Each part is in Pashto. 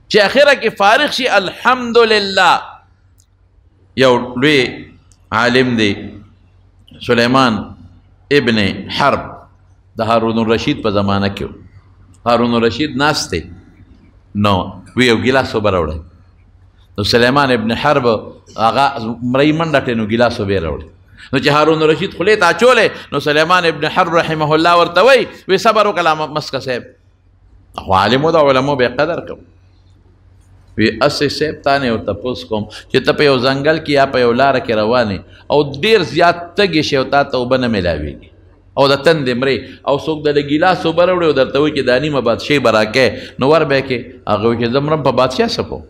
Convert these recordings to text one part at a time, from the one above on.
چې اخره کې فارغ شي الحمدلله. یو لوی عالم دی سلیمان ابن حرب د هارون الرشید په زمانه کې. هارون الرشید ناست دی نو وی یو ګیلاس اوبه راوړی. نو سلیمان ابن حرب هغه مرۍ منډه کړې نو ګیلاس اوبه راوړی. نو چې هارون الرشید خولې ته اچولې نو سلیمان ابن حرب رحمه الله ورته وی صبر وکړه مسکه صاحب. خو عالمو د علمو به قدر کوم. وی اسې صاحب تا نه یو تپوس کوم چې ته په یو ځنګل کې یا په یو لاره کې روانې او ډېر زیات تږې شې او تا ته اوبه نه میلاوېږي او د تندې مرې او څوک د ګیلاس اوبه راوړي او درته وایي چې دا نیمه بادشاهي به راکې نو ور به یې کې هغه وایي چې زه مرم په بادشاه څه کوم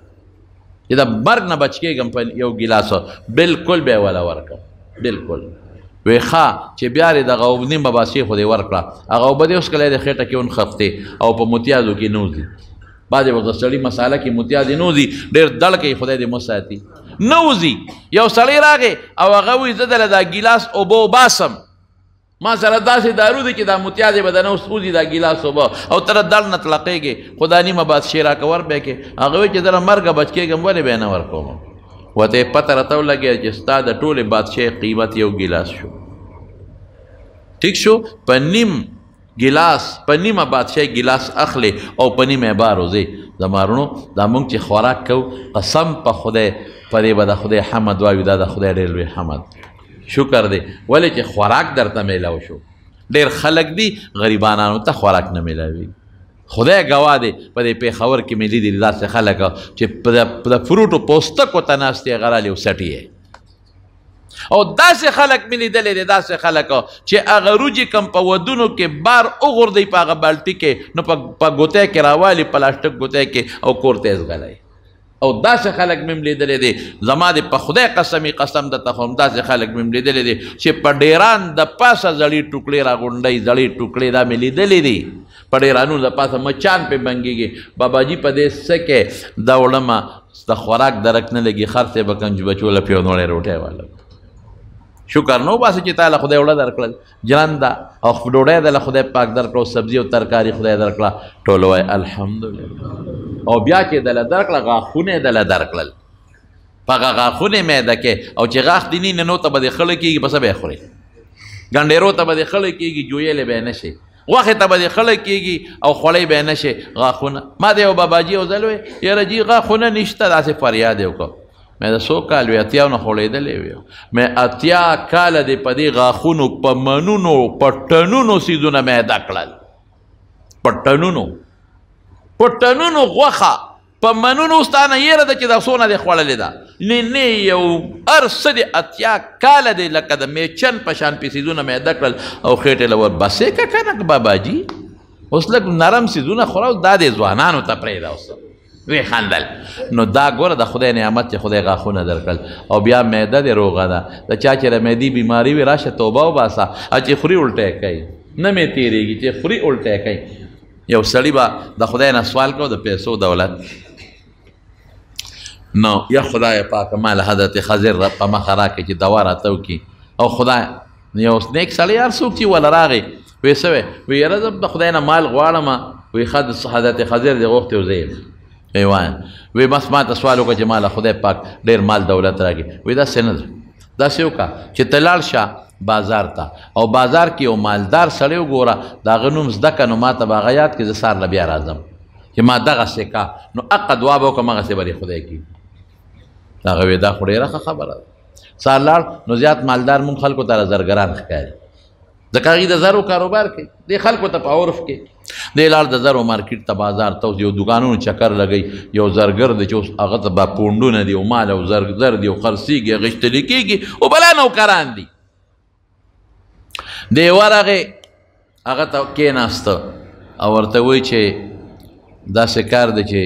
چې د مرګ نه بچ کېږم په یو ګیلاس بلکل به یې وله ورکړم بلکل. وی ښه چې بیا یې دغه نیمه بادشاهي خو دې ورکړه هغه اوبه دې اوس کله یې د خېټه کې ونښفتې او په متیازو کې نوځي. بعضې وخت د سړي مساله کې متیازې نوځي ډېر دړ کوي خدای دې مساتي نوځي. یو سړی راغی او هغه وایي زه دله دا ګیلاس اوبه وباسم ما سره داسې دارو دی چې دا متیازې به دنه اوس وځي دا ګیلاس اوبه او ته دړ نه تلقېږې خو دا نیمه بادشاهي راکه ور به یې کې. هغه وایي چې زه له مرګه بچ کېږم ولې به یې نه ورکوم. ورته یې پته راته ولګېده چې ستا د ټولې بادشاهۍ قیمت یو ګیلاس شو. ټیک شو په نیم ګیلاس په نیمه بادشاهي ګیلاس اخلي او په نیمه بار وځي. زمارونو دا مونږ چې خوراک کوو قسم په خدای په دې به د خدای حمد وایو دا د خدای ډېر لوی حمد شکر دی. ولې چې خوراک درته میلاو شو. ډېر خلک دي غریبانانو ته خوراک نه میلاوي. خدای ګواه دی په دې پېښور کې مې لیدلي داسې خلک چې په د فروټو پوستکو ته ناست یې هغه رالي او سټي یې او داسې خلک مې لیدلی دی داسې خلک چې هغه روجې کم په ودونو کې بار وغورځوي په هغه بالټي کې نو په ګوتی کې راوالي پلاسټک ګوتی کې او کور ته یې ځغلی او داسې خلک مې لیدلی دی. زما د په خدای قسمي قسم درته خورم داسې خلک مې لیدلی دی چې په ډیران د پاسه زړې ټوکړې راغونډوي زړې ټوکړې دا مې لیدلی دي په ډیرانونو د پاسه مچان پې بنګېږي. باباجي په دې څه کې دا وړمه د خوراک درک نه لګي خر ته به کنج بچو له پیونوړی روټۍ والا شکر نو باسه چې تا له خدای وړه درکړل جرنده او ډوډۍ ده له خدای پاک درکړه او سبزي او ترکاري خدای درکړه ټول وایي الحمدلله. او بیا چې دله درکړه غاښونه یې دله درکړل په هغه غاښونه معده کې او چې غاښ دې نه نو ته به دې خړه کېږي په څه به یې خورې ګنډېرو ته به دې خړه کېږي جویلې به یې نه شي غوښې ته به دې خړه کېږي او خوړی به یې نه شي غاښونه. ما د یو باباجي یو ځل وی یاره جي غاښونه نشته داسې فریاد یې وکړ. مې د څو کال وی اتیاو نه خوړېدلی وی مې اتیا کاله دې په دې غاښونو په منونو په ټنونو څیزونه معده کړل په ټنونو غوښه په منونو ستا نه یېره ده چې دا څونه دې خوړلې ده نه یو هر څه دې اتیا کاله دې لکه د میچن په شان پې څیزونه معده کړل او خېټې له ور بسې که که نه باباجي اوس لږ نرم څیزونه خوره دا دې ځوانانو ته پرېږده اوس وی خندل. نو دا ګوره د خدای نعمت چې خدای غاښونه درکړل او بیا معده دې روغه ده د چا چې د معدې بیماري وي راشه توبه وباسه چې خوري الټی کوي نه مې تېرېږي چې خوري الټی کوي. یو سړي به د خدای نه سوال کو د پیسو دولت نو یا خدای پاک ما له حضرت خضر په مخه راکړي چې دوا راته وکړي او خدای یو نیک سړی هر څوک چې وله راغی وی څه وی یاره زه د خدای نه مال غواړم وی حضرت خضر دې غوښتې و زه وی بس ما ته سوال وکړه چې ما له خدای پاک ډېر مال دولت راکړي وی داسې نه ده داسې وکړه چې ته لاړ شه بازار ته او بازار کې یو مالدار سړی وګوره د هغه نوم زده که نو ما ته به هغه یاد کړي زه سهار له بیا راځم چې ما دغسې کا نو حقه دعا به وکړم هغسې به دې خدای کړي. هغه وی دا خو ډېره ښه خبره ده. سهار لاړ نو زیات مالدار مونږ خلکو ته زرګران ښکاري ځکه هغوی د زرو کاروبار کوي دې خلکو ته په عرف کې دې لاړ د زرو مارکیټ ته بازار ته اوس یو دوکانونو چکر لګوي یو زرګر دی چې اوس هغه ته به پونډونه دي او مال او زر دي او خرڅېږي غښتلي کېږي او بلا نوکران دي. دی ورغې هغه ته کېناسته او ورته وایي چې داسې کار دی چې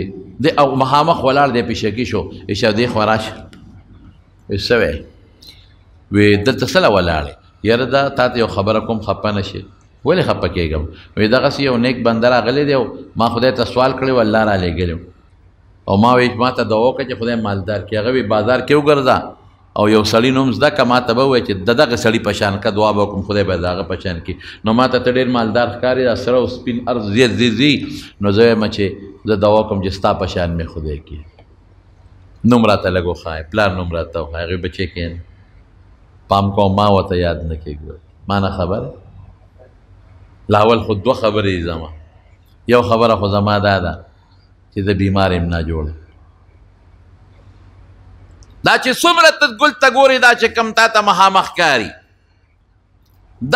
دی او مخامخ ولاړ دی پیشکي شو ایشه دی خوا راشه وی څه وی وی دلته څه له ولاړې یاره دا تا ته یو خبره کوم خفه نه شي. ولې خفه کېږم وی دغسې یو نیک بنده راغلی دی او ما خدای ته سوال کړی و الله رالیږلی او ما وی ما ته دعا وکړه چې خدای مالدار کړي. هغه وی بازار کې وګرځه او یو سړي نوم زده که ما ته به ووایي چې د دغه سړي په شان که دعا به وکړم خدای به د هغه په شان کړي نو ما ته ته ډېر مالدار ښکاري دا سره او سپین ارض ځي نو زه وایم چې زه دعا وکړم چې ستا په شان مې خدای کړي نوم راته لږ وښایه پلار نوم راته وښایه هغوی بچی کښېنه پام کوم ما ورته یاد نه کېږي ما نه خبره لاول خو دوه خبرې دي زما یو خبره خو زما دا ده چې زه بیمار یم ناجوړه دا چې څومره ته ګل ته ګورې دا چې کم تا ته مخامخ ښکاري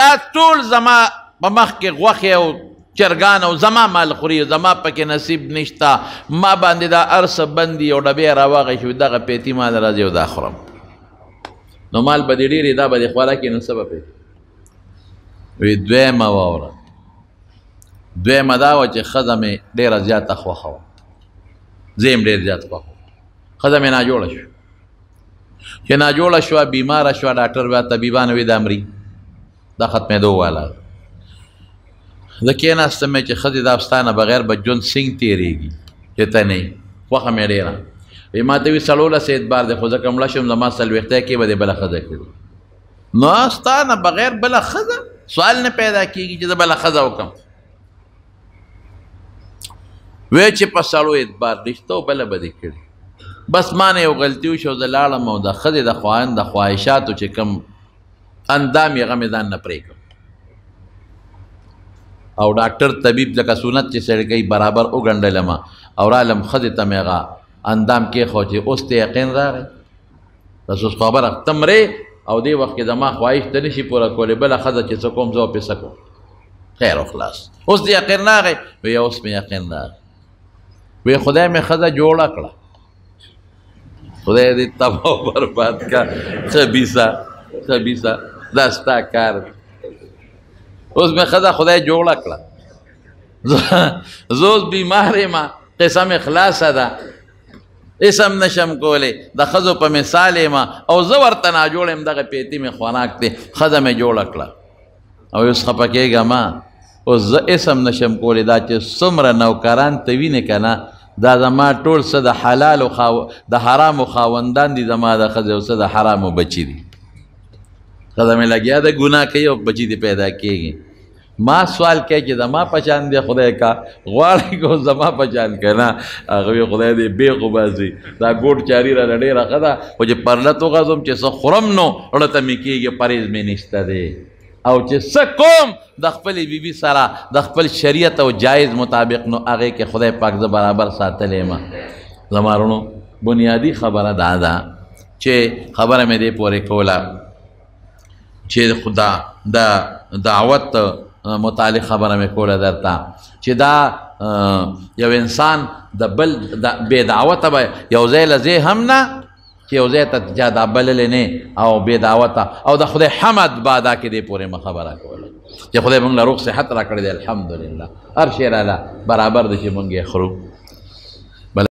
دا ټول زما په مخ کې غوښې او چرګان او زما مال خوري زما پکې نصیب نشته ما باندې دا هر څه بند دي او ډبې راواغی شوي دغه پیتي ما ته راځي او دا خورم نو مال به دې ډېرې دا به دې خوراک یې نو څه به پې وی دویمه واوره دویمه دا وه چې ښځه مې ډېره زیاته خوښه وه زه یم ډېر زیات خوښ وم ښځه مې ناجوړه شوه چې ناجوړه شوه بیماره شوه ډاکټر بیا طبیبان وی دا مري دا ختمېدو والا زه کېناستم چې ښځې دا ستا نه بغیر به ژوند څنګه تېرېږي چې ته نه یې خوښه مې ډېره وی ما ته وي څلورلس اعتبار دی خو ځکه مړه شم زما څلوېښتۍ کې به دې بله ښځه کړي نو ستا نه بغیر بله ښځه سوال نه پیدا کېږي چې زه بله ښځه وکړم وی چې په سړو اعتبار نشته او بله به دې کړي بس ما نه یو غلطي وشي او زه لاړم او د ښځې د خواهند د خواهشاتو چې کوم اندام یې هغه مې ځان نه پرې کړم او ډاکټر طبیب لکه سنت چې سړی کوي برابر وګنډلم او رالم ښځې ته مې هغه اندام کېښود چې اوس ته یقین راغی بس اوس خبره ته مرې او دې وخت کې زما خواهش ته نشي پوره کولی بله ښځه چې څه کوم زه به پرې څه کوم خیر و خلاص اوس دې یقین راغی وی اوس مې یقین راغی وی خدای مې ښځه جوړه کړه خدای دې تباه و برباد کا خبیثه دا ستا کار اوس مې ښځه خدای جوړه کړه زه اوس بیمار یم قصه مې خلاصه ده اسم نشم کولی د ښځو په مثال یم او زه ورته ناجوړ یم دغه پیتي مې خوراک دی ښځه مې جوړه کړه او اوس خفه کېږه ما اوس زه اسم نشم کولی دا چې څومره نوکران ته وینې که نه دا زما ټول څه د حلالو د حرامو خاوندان دي زما د ښځې او څه د حرامو بچي دي ښځه مې لګیا ده ګناه کوي او بچي دې پیدا کېږي ما سوال کوي چې زما په شان دی خدای کا غواړئ که زما په شان که نه هغه وي خدای دې بیخ وباسي دا ګوټ چاري راله ډېره ښه ده خو چې پرلت وغځم چې څه خورم نو اړه ته مې کېږي پرهیز مې نشته دی او چې څه کوم د خپلې بیبي سره د خپل شریعت او جایز مطابق نو هغې کې خدای پاک زه برابر ساتلی یم زما وروڼو بنیادي خبره دا ده چې خبره مې دې پورې کوله چې خدا د دعوت متعلق خبره مې کوله درته چې دا یو انسان د بل بې دعوته به یو ځای له ځای هم نه چې یو ځای ته چا دا بللی نه او بې دعوته او د خدای حمد به دا کې دې پورې مه خبره کوله چې خدای موږ له روغ صحت را کړی دی الحمدلله هر شی راله برابر دی چې موږ یې خورو